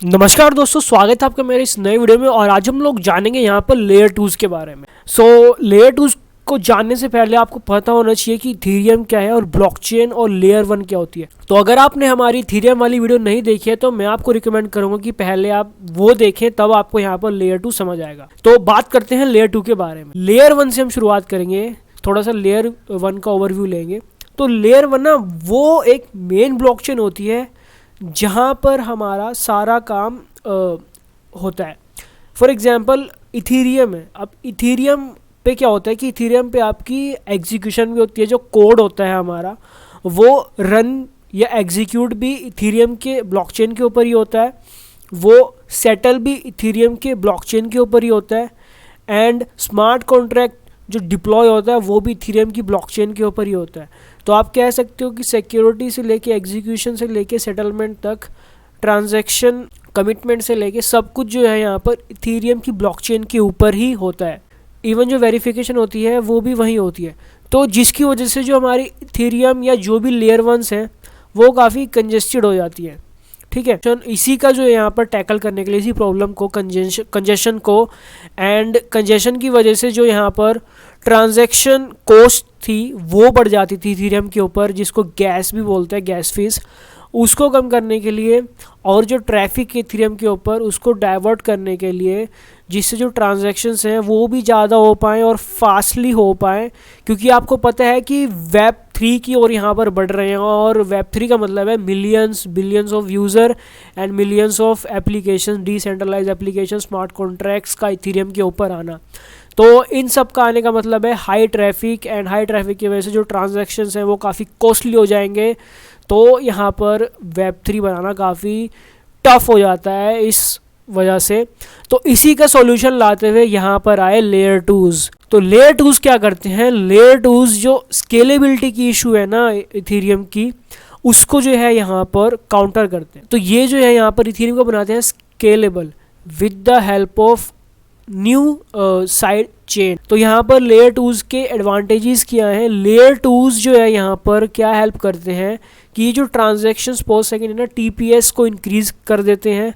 नमस्कार दोस्तों, स्वागत है आपका मेरे इस नए वीडियो में। और आज हम लोग जानेंगे यहाँ पर लेयर टूज के बारे में। लेयर टूज को जानने से पहले आपको पता होना चाहिए कि इथेरियम क्या है और ब्लॉकचेन और लेयर वन क्या होती है। तो अगर आपने हमारी इथेरियम वाली वीडियो नहीं देखी है तो मैं आपको रिकमेंड करूंगा कि पहले आप वो देखें, तब आपको यहाँ पर लेयर टू समझ आएगा। तो बात करते हैं लेयर टू के बारे में। लेयर वन से हम शुरुआत करेंगे, थोड़ा सा लेयर वन का ओवरव्यू लेंगे। तो लेयर वन ना वो एक मेन ब्लॉकचेन होती है जहाँ पर हमारा सारा काम होता है। फॉर एग्जांपल इथेरियम है। अब इथेरियम पे क्या होता है कि इथेरियम पे आपकी एग्जीक्यूशन भी होती है, जो कोड होता है हमारा वो रन या एग्जीक्यूट भी इथेरियम के ब्लॉकचेन के ऊपर ही होता है, वो सेटल भी इथेरियम के ब्लॉकचेन के ऊपर ही होता है, एंड स्मार्ट कॉन्ट्रैक्ट जो डिप्लॉय होता है वो भी इथेरियम की ब्लॉकचेन के ऊपर ही होता है। तो आप कह सकते हो कि सिक्योरिटी से लेके एग्जीक्यूशन से लेके सेटलमेंट तक, ट्रांजैक्शन कमिटमेंट से लेके सब कुछ जो है यहाँ पर इथेरियम की ब्लॉकचेन के ऊपर ही होता है। इवन जो वेरिफिकेशन होती है वो भी वहीं होती है। तो जिसकी वजह से जो हमारी इथेरियम या जो भी लेयर वंस हैं वो काफ़ी कंजेस्टेड हो जाती है। ठीक है, तो इसी का जो यहाँ पर टैकल करने के लिए, इसी प्रॉब्लम को, कंजेशन को, एंड कंजेशन की वजह से जो यहाँ पर ट्रांजैक्शन कॉस्ट थी वो बढ़ जाती थी इथेरियम के ऊपर, जिसको गैस भी बोलते हैं, गैस फीस, उसको कम करने के लिए, और जो ट्रैफिक इथेरियम के ऊपर उसको डाइवर्ट करने के लिए, जिससे जो ट्रांजैक्शंस हैं वो भी ज़्यादा हो पाएँ और फास्टली हो पाएँ। क्योंकि आपको पता है कि वेब 3 की ओर यहाँ पर बढ़ रहे हैं, और वेब 3 का मतलब है millions billions of user and millions of application, decentralize application, smart contracts का इथेरियम के ऊपर आना। तो इन सब का आने का मतलब है high traffic, and high traffic की वजह से जो ट्रांजैक्शंस हैं वो काफ़ी कॉस्टली हो जाएंगे। तो यहाँ पर वेब 3 बनाना काफ़ी टफ हो जाता है इस वजह से। तो इसी का सॉल्यूशन लाते हुए यहाँ पर आए लेयर टूज। तो लेयर टूज क्या करते हैं? लेयर टूज जो स्केलेबिलिटी की इशू है ना इथेरियम की, उसको जो है यहाँ पर काउंटर करते हैं। तो ये जो है यहाँ पर इथेरियम को बनाते हैं scalable with the help of new side chain. तो यहाँ पर लेयर टूज के एडवांटेजेस क्या हैं? लेयर टूज जो है यहाँ पर क्या हेल्प करते हैं कि ये जो ट्रांजैक्शंस पर सेकेंड है ना, टीपीएस को इंक्रीज कर देते हैं,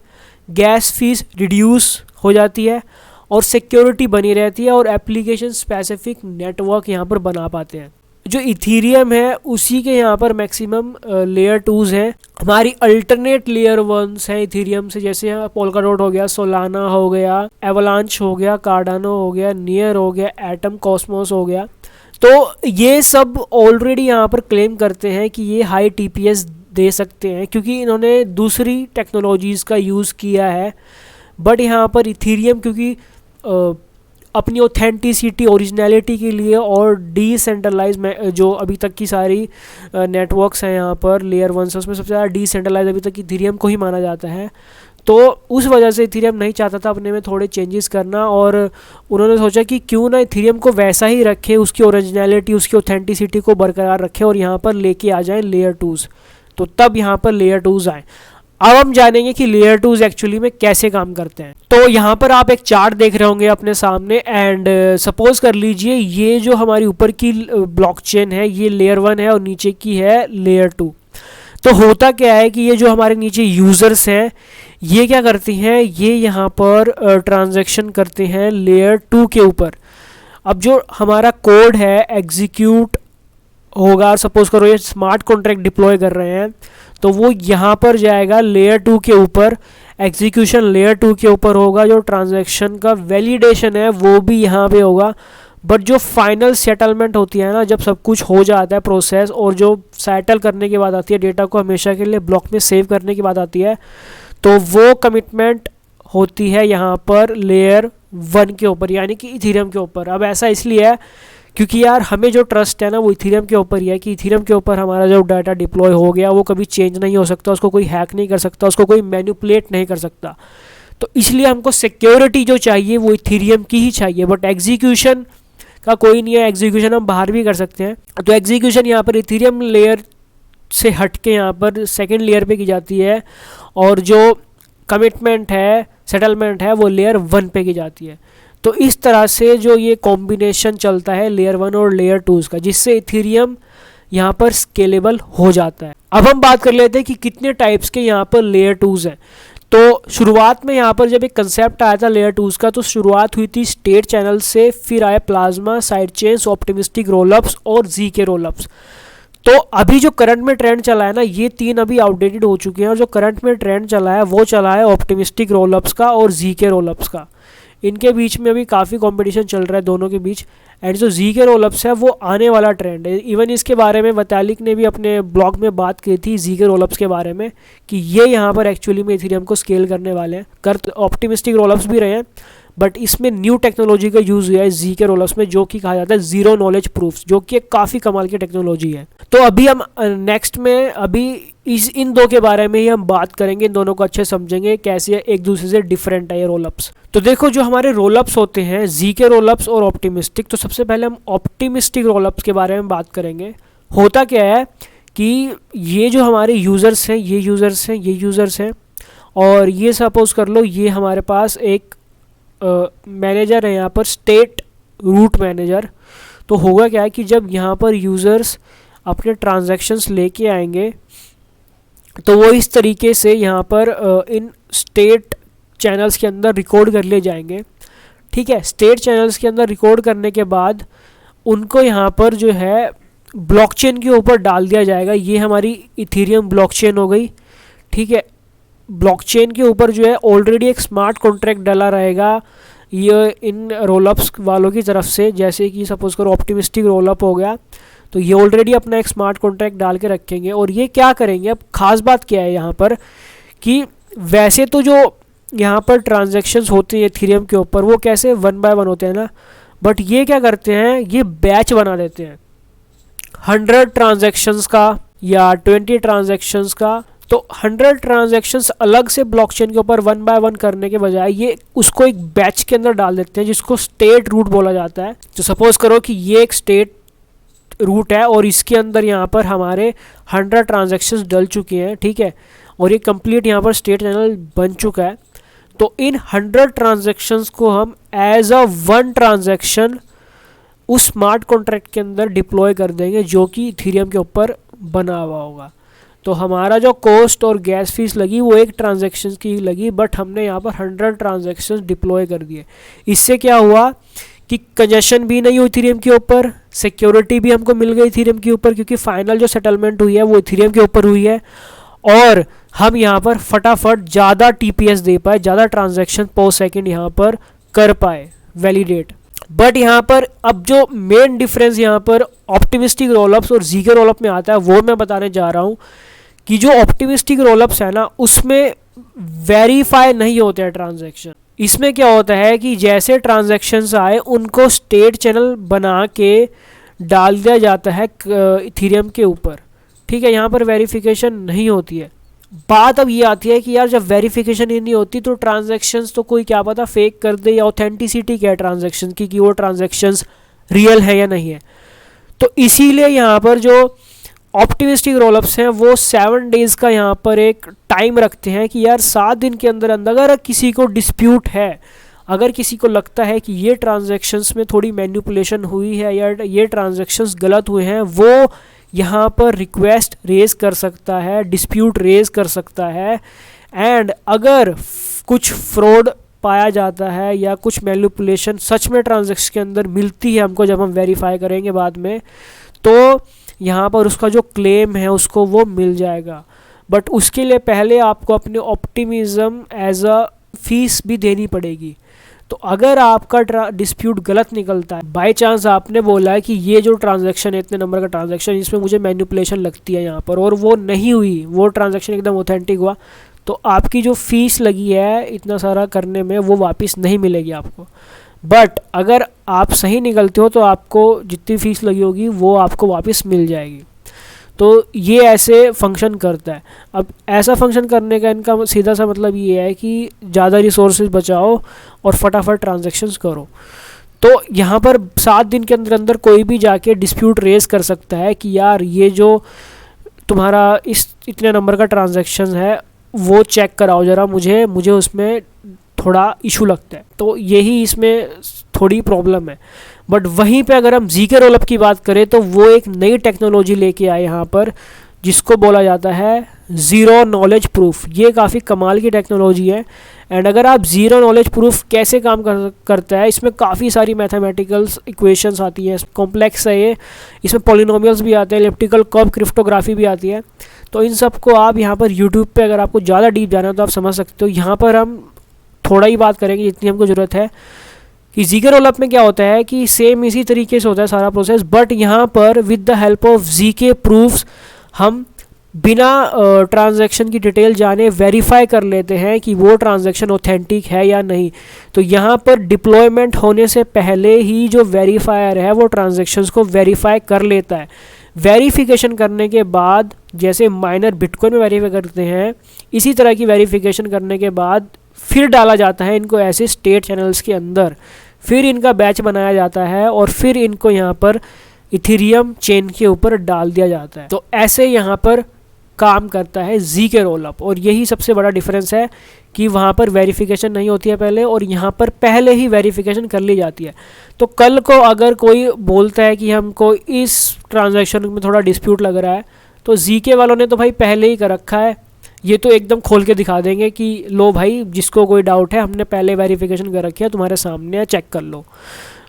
गैस फीस रिड्यूस हो जाती है, और सिक्योरिटी बनी रहती है, और एप्लीकेशन स्पेसिफिक नेटवर्क यहाँ पर बना पाते हैं। जो इथेरियम है उसी के यहाँ पर मैक्सिमम लेयर टूज हैं। हमारी अल्टरनेट लेयर वंस हैं इथेरियम से, जैसे पोल्काडॉट हो गया, सोलाना हो गया, एवलांच हो गया, कार्डानो हो गया, नियर हो गया, एटम कॉस्मोस हो गया। तो ये सब ऑलरेडी यहाँ पर क्लेम करते हैं कि ये हाई टीपीएस दे सकते हैं, क्योंकि इन्होंने दूसरी टेक्नोलॉजीज़ का यूज़ किया है। बट यहाँ पर इथेरियम क्योंकि अपनी ऑथेंटिसिटी, ओरिजिनलिटी के लिए, और डिसेंट्रलाइज जो अभी तक की सारी नेटवर्क्स हैं यहाँ पर लेयर वन से, उसमें सबसे ज़्यादा डिसेंट्रलाइज अभी तक इथेरियम को ही माना जाता है। तो उस वजह से इथेरियम नहीं चाहता था अपने में थोड़े चेंजेस करना, और उन्होंने सोचा कि क्यों ना इथेरियम को वैसा ही रखे, उसकी ओरिजिनलिटी, उसकी ऑथेंटिसिटी को बरकरार रखे, और यहाँ पर लेके आ जाए लेयर टूज। तो तब यहाँ पर लेयर टूज आए। अब हम जानेंगे कि लेयर टूज एक्चुअली में कैसे काम करते हैं। तो यहाँ पर आप एक चार्ट देख रहे होंगे अपने सामने, एंड सपोज कर लीजिए ये जो हमारी ऊपर की ब्लॉकचेन है ये लेयर वन है और नीचे की है लेयर टू। तो होता क्या है कि ये जो हमारे नीचे यूज़र्स हैं ये क्या करती हैं, ये यहाँ पर ट्रांजैक्शन करते हैं लेयर टू के ऊपर। अब जो हमारा कोड है एग्जीक्यूट होगा, सपोज करो ये स्मार्ट कॉन्ट्रैक्ट डिप्लॉय कर रहे हैं, तो वो यहाँ पर जाएगा लेयर टू के ऊपर, एग्जीक्यूशन लेयर टू के ऊपर होगा, जो ट्रांजैक्शन का वैलिडेशन है वो भी यहाँ पे होगा। बट जो फाइनल सेटलमेंट होती है ना, जब सब कुछ हो जाता है प्रोसेस, और जो सेटल करने के बाद आती है, डेटा को हमेशा के लिए ब्लॉक में सेव करने की बात आती है, तो वो कमिटमेंट होती है यहाँ पर लेयर वन के ऊपर, यानी कि इथेरियम के ऊपर। अब ऐसा इसलिए है क्योंकि यार हमें जो ट्रस्ट है ना वो इथेरियम के ऊपर ही है, कि इथेरियम के ऊपर हमारा जो डाटा डिप्लॉय हो गया वो कभी चेंज नहीं हो सकता, उसको कोई हैक नहीं कर सकता, उसको कोई मैनिपुलेट नहीं कर सकता। तो इसलिए हमको सिक्योरिटी जो चाहिए वो इथेरियम की ही चाहिए। बट एग्जीक्यूशन का कोई नहीं है, एग्जीक्यूशन हम बाहर भी कर सकते हैं। तो एग्जीक्यूशन यहाँ पर इथेरियम लेयर से हट के यहाँ पर सेकेंड लेयर पे की जाती है, और जो कमिटमेंट है, सेटलमेंट है, वो लेयर वन पे की जाती है। तो इस तरह से जो ये कॉम्बिनेशन चलता है लेयर वन और लेयर टूज का, जिससे इथेरियम यहाँ पर स्केलेबल हो जाता है। अब हम बात कर लेते हैं कि कितने टाइप्स के यहाँ पर लेयर टूज हैं। तो शुरुआत में यहाँ पर जब एक कंसेप्ट आया था लेयर 2 का, तो शुरुआत हुई थी स्टेट चैनल से, फिर आए plasma, side chains, optimistic rollups और ZK रोलअप्स। तो अभी जो करंट में ट्रेंड चला है ना, ये 3 अभी आउटडेटेड हो चुके हैं, और जो करंट में ट्रेंड चला है वो चला है ऑप्टिमिस्टिक रोलअप्स का और ZK रोलअप्स का। इनके बीच में अभी काफ़ी कंपटीशन चल रहा है दोनों के बीच। एंड जो ZK रोलअप्स है वो आने वाला ट्रेंड है। इवन इसके बारे में वैतालिक ने भी अपने ब्लॉग में बात की थी ZK रोलअप्स के बारे में, कि ये यहाँ पर एक्चुअली में इथेरियम को स्केल करने वाले हैं। कर ऑप्टिमिस्टिक रोलअप्स भी रहे हैं, बट इसमें न्यू टेक्नोलॉजी का यूज़ हुआ है ZK रोलअप्स में, जो कि कहा जाता है जीरो नॉलेज प्रूफ्स, जो कि एक काफ़ी कमाल की टेक्नोलॉजी है। तो अभी हम नेक्स्ट में अभी इन दो के बारे में ही हम बात करेंगे, इन दोनों को अच्छे समझेंगे कैसे एक दूसरे से डिफरेंट है ये रोलअप्स। तो देखो, जो हमारे रोलअप्स होते हैं ZK रोलअप्स और ऑप्टिमिस्टिक, तो सबसे पहले हम ऑप्टिमिस्टिक रोलअप्स के बारे में बात करेंगे। होता क्या है कि ये जो हमारे यूज़र्स हैं, ये यूज़र्स हैं, ये यूज़र्स हैं, और ये सपोज़ कर लो ये हमारे पास एक मैनेजर है यहाँ पर, स्टेट रूट मैनेजर। तो होगा क्या है कि जब यहाँ पर यूज़र्स अपने ट्रांजैक्शंस लेके आएंगे, तो वो इस तरीके से यहाँ पर इन स्टेट चैनल्स के अंदर रिकॉर्ड कर लिए जाएंगे। ठीक है, स्टेट चैनल्स के अंदर रिकॉर्ड करने के बाद उनको यहाँ पर जो है ब्लॉकचेन के ऊपर डाल दिया जाएगा। ये हमारी इथेरियम ब्लॉकचेन हो गई। ठीक है, ब्लॉकचेन के ऊपर जो है ऑलरेडी एक स्मार्ट कॉन्ट्रैक्ट डाला रहेगा ये इन रोलअप्स वालों की तरफ से। जैसे कि सपोज करो ऑप्टिमिस्टिक रोलअप हो गया, तो ये ऑलरेडी अपना एक स्मार्ट कॉन्ट्रैक्ट डाल के रखेंगे। और ये क्या करेंगे, अब खास बात क्या है यहाँ पर कि वैसे तो जो यहाँ पर ट्रांजैक्शंस होते हैं इथेरियम के ऊपर वो कैसे 1 बाय 1 होते हैं ना, बट ये क्या करते हैं, ये बैच बना देते हैं 100 ट्रांजैक्शंस का या 20 ट्रांजैक्शंस का। तो 100 ट्रांजैक्शंस अलग से ब्लॉकचेन के ऊपर 1 बाय 1 करने के बजाय ये उसको एक बैच के अंदर डाल देते हैं, जिसको स्टेट रूट बोला जाता है। तो सपोज करो कि ये एक स्टेट रूट है और इसके अंदर यहाँ पर हमारे 100 ट्रांजैक्शंस डल चुके हैं। ठीक है, और ये कंप्लीट यहाँ पर स्टेट चैनल बन चुका है। तो इन 100 ट्रांजैक्शंस को हम एज अ 1 ट्रांजैक्शन उस स्मार्ट कॉन्ट्रैक्ट के अंदर डिप्लॉय कर देंगे, जो कि इथेरियम के ऊपर बना हुआ होगा। तो हमारा जो कॉस्ट और गैस फीस लगी वो एक ट्रांजैक्शन की लगी, बट हमने यहाँ पर 100 ट्रांजैक्शंस डिप्लॉय कर दिए। इससे क्या हुआ कि कंजेशन भी नहीं हुई इथेरियम के ऊपर, सिक्योरिटी भी हमको मिल गई इथेरियम के ऊपर, क्योंकि फाइनल जो सेटलमेंट हुई है वो इथेरियम के ऊपर हुई है, और हम यहाँ पर फटाफट ज़्यादा TPS दे पाए, ज़्यादा ट्रांजैक्शन पर सेकेंड यहाँ पर कर पाए वैलिडेट। बट यहाँ पर अब जो मेन डिफरेंस यहाँ पर ऑप्टिमिस्टिक रोलअप्स और ZK रोलअप में आता है वो मैं बताने जा रहा हूँ कि जो ऑप्टिमिस्टिक रोलअप्स है ना, उसमें वेरीफाई नहीं होते हैं ट्रांजैक्शन। इसमें क्या होता है कि जैसे ट्रांजैक्शंस आए उनको स्टेट चैनल बना के डाल दिया जाता है इथेरियम के ऊपर। ठीक है, यहाँ पर वेरिफिकेशन नहीं होती है। बात अब ये आती है कि यार जब वेरिफिकेशन ही नहीं होती तो ट्रांजैक्शंस तो कोई क्या पता फेक कर दे, या ऑथेंटिसिटी क्या है ट्रांजैक्शन की कि वो ट्रांजैक्शंस रियल है या नहीं है। तो इसीलिए यहाँ पर जो ऑप्टिमिस्टिक रोलअप्स हैं वो 7 डेज़ का यहाँ पर एक टाइम रखते हैं कि यार 7 दिन के अंदर अंदर अगर किसी को डिस्प्यूट है, अगर किसी को लगता है कि ये ट्रांजैक्शंस में थोड़ी मैनिपुलेशन हुई है या ये ट्रांजैक्शंस गलत हुए हैं, वो यहाँ पर रिक्वेस्ट रेज कर सकता है, डिस्प्यूट रेज कर सकता है। एंड अगर कुछ फ्रॉड पाया जाता है या कुछ मैनिपुलेशन सच में ट्रांजैक्शन के अंदर मिलती है हमको, जब हम वेरीफाई करेंगे बाद में, तो यहाँ पर उसका जो क्लेम है उसको वो मिल जाएगा। बट उसके लिए पहले आपको अपने ऑप्टिमिज्म एज अ फीस भी देनी पड़ेगी। तो अगर आपका डिस्प्यूट गलत निकलता है, बाय चांस आपने बोला है कि ये जो ट्रांजैक्शन है इतने नंबर का ट्रांजैक्शन, इसमें मुझे मैनिपुलेशन लगती है यहाँ पर, और वो नहीं हुई, वो ट्रांजैक्शन एकदम ऑथेंटिक हुआ, तो आपकी जो फीस लगी है इतना सारा करने में वो वापस नहीं मिलेगी आपको। बट अगर आप सही निकलते हो तो आपको जितनी फ़ीस लगी होगी वो आपको वापस मिल जाएगी। तो ये ऐसे फंक्शन करता है। अब ऐसा फंक्शन करने का इनका सीधा सा मतलब ये है कि ज़्यादा रिसोर्सेज बचाओ और फटाफट ट्रांजैक्शंस करो। तो यहाँ पर 7 दिन के अंदर अंदर कोई भी जाके डिस्प्यूट रेज कर सकता है कि यार ये जो तुम्हारा इतने नंबर का ट्रांजैक्शन है वो चेक कराओ ज़रा, मुझे उसमें थोड़ा इशू लगता है। तो यही इसमें थोड़ी प्रॉब्लम है। बट वहीं पे अगर हम ZK रोलअप की बात करें तो वो एक नई टेक्नोलॉजी लेके आए यहाँ पर, जिसको बोला जाता है ज़ीरो नॉलेज प्रूफ। ये काफ़ी कमाल की टेक्नोलॉजी है। एंड अगर आप ज़ीरो नॉलेज प्रूफ कैसे काम करता है, इसमें काफ़ी सारी मैथमेटिकल्स इक्वेशंस आती हैं, कॉम्प्लेक्स है ये, इसमें पॉलिनोमियल्स भी आते हैं, एलिप्टिकल कर्व क्रिप्टोग्राफी भी आती है। तो इन सब को आप यहाँ पर यूट्यूब पे अगर आपको ज़्यादा डीप जाना है तो आप समझ सकते हो। यहाँ पर हम थोड़ा ही बात करेंगे जितनी हमको ज़रूरत है कि ज़ीके रोलअप में क्या होता है कि सेम इसी तरीके से होता है सारा प्रोसेस, बट यहाँ पर with the help of ZK proofs हम बिना ट्रांजैक्शन की डिटेल जाने वेरीफाई कर लेते हैं कि वो ट्रांजैक्शन ऑथेंटिक है या नहीं। तो यहाँ पर डिप्लॉयमेंट होने से पहले ही जो वेरीफायर है वो ट्रांजैक्शंस को वेरीफाई कर लेता है। वेरिफिकेशन करने के बाद, जैसे माइनर बिटकॉइन में वेरीफाई करते हैं, इसी तरह की वेरिफिकेशन करने के बाद फिर डाला जाता है इनको ऐसे स्टेट चैनल्स के अंदर, फिर इनका बैच बनाया जाता है और फिर इनको यहाँ पर इथेरियम चेन के ऊपर डाल दिया जाता है। तो ऐसे यहाँ पर काम करता है ज़ीके रोलअप। और यही सबसे बड़ा डिफरेंस है कि वहाँ पर वेरिफिकेशन नहीं होती है पहले, और यहाँ पर पहले ही वेरिफिकेशन कर ली जाती है। तो कल को अगर कोई बोलता है कि हमको इस ट्रांजैक्शन में थोड़ा डिस्प्यूट लग रहा है, तो ज़ीके वालों ने तो भाई पहले ही कर रखा है, ये तो एकदम खोल के दिखा देंगे कि लो भाई, जिसको कोई डाउट है हमने पहले वेरिफिकेशन कर रखी है, तुम्हारे सामने है, चेक कर लो।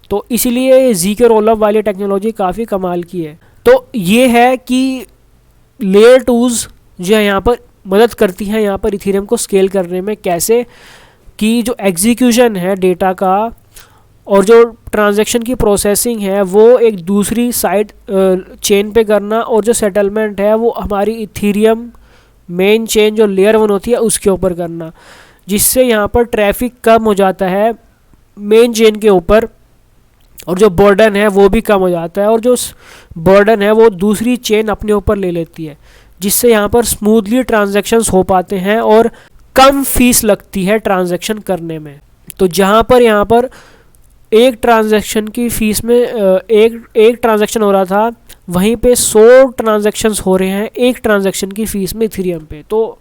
तो इसीलिए ज़ीके रोलअप वाली टेक्नोलॉजी काफ़ी कमाल की है। तो ये है कि लेयर टूज़ जो है यहाँ पर मदद करती हैं यहाँ पर इथेरियम को स्केल करने में, कैसे कि जो एग्जीक्यूशन है डेटा का और जो ट्रांजैक्शन की प्रोसेसिंग है वो एक दूसरी साइड चेन पे करना, और जो सेटलमेंट है वो हमारी इथेरियम मेन चेन जो लेयर 1 होती है उसके ऊपर करना, जिससे यहाँ पर ट्रैफिक कम हो जाता है मेन चेन के ऊपर, और जो बर्डन है वो भी कम हो जाता है, और जो बर्डन है वो दूसरी चेन अपने ऊपर ले लेती है, जिससे यहाँ पर स्मूथली ट्रांजैक्शंस हो पाते हैं और कम फीस लगती है ट्रांजैक्शन करने में। तो जहाँ पर यहाँ पर एक ट्रांजैक्शन की फ़ीस में एक ट्रांजैक्शन हो रहा था, वहीं पे 100 ट्रांजैक्शंस हो रहे हैं एक ट्रांजैक्शन की फ़ीस में इथेरियम पे। तो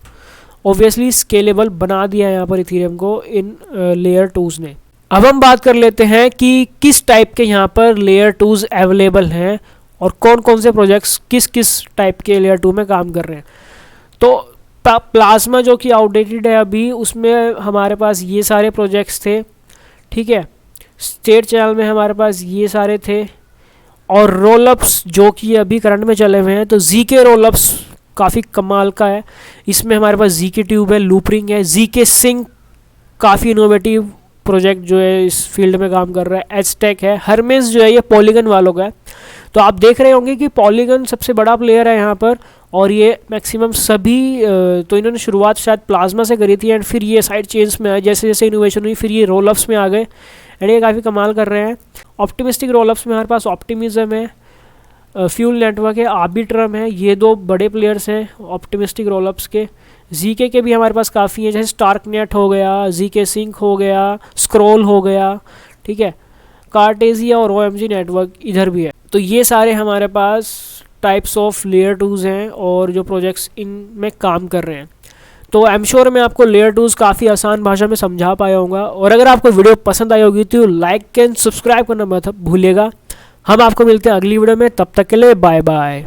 ऑब्वियसली स्केलेबल बना दिया है यहाँ पर इथेरियम को इन लेयर टूज़ ने। अब हम बात कर लेते हैं कि किस टाइप के यहाँ पर लेयर टूज़ अवेलेबल हैं और कौन कौन से प्रोजेक्ट्स किस किस टाइप के लेयर 2 में काम कर रहे हैं। तो प्लाज्मा जो कि आउटडेटेड है अभी, उसमें हमारे पास ये सारे प्रोजेक्ट्स थे, ठीक है। स्टेट चैनल में हमारे पास ये सारे थे, और रोलअप्स जो कि अभी करंट में चले हुए हैं, तो ज़ीके रोलअप्स काफ़ी कमाल का है। इसमें हमारे पास ज़ीके ट्यूब है, लूपरिंग है, ज़ीके सिंक काफ़ी इनोवेटिव प्रोजेक्ट जो है इस फील्ड में काम कर रहा है, एजटेक है, हर्मेस जो है ये पॉलीगन वालों का है। तो आप देख रहे होंगे कि पॉलीगन सबसे बड़ा प्लेयर है यहाँ पर, और ये मैक्सिमम सभी तो इन्होंने शुरुआत शायद प्लाज्मा से करी थी, एंड फिर ये साइड चेन्स में आए, जैसे जैसे इनोवेशन हुई फिर ये रोलअप्स में आ गए, एंड ये काफ़ी कमाल कर रहे हैं। ऑप्टिमिस्टिक रोलअप्स में हमारे पास ऑप्टिमिज्म है, फ्यूल नेटवर्क है, आर्बिट्रम है, ये 2 बड़े प्लेयर्स हैं ऑप्टिमिस्टिक रोलअप्स के। ज़ीके के भी हमारे पास काफ़ी हैं, जैसे स्टार्कनेट हो गया, ज़ीके सिंक हो गया, स्क्रॉल हो गया, ठीक है, कार्टेजिया और OMG नेटवर्क इधर भी है। तो ये सारे हमारे पास टाइप्स ऑफ लेयर टूज़ हैं और जो प्रोजेक्ट्स इनमें काम कर रहे हैं। तो आई एम श्योर मैं आपको लेयर टूज़ काफ़ी आसान भाषा में समझा पाया होगा, और अगर आपको वीडियो पसंद आई होगी तो लाइक एंड सब्सक्राइब करना मत भूलिएगा। हम आपको मिलते हैं अगली वीडियो में, तब तक के लिए बाय बाय।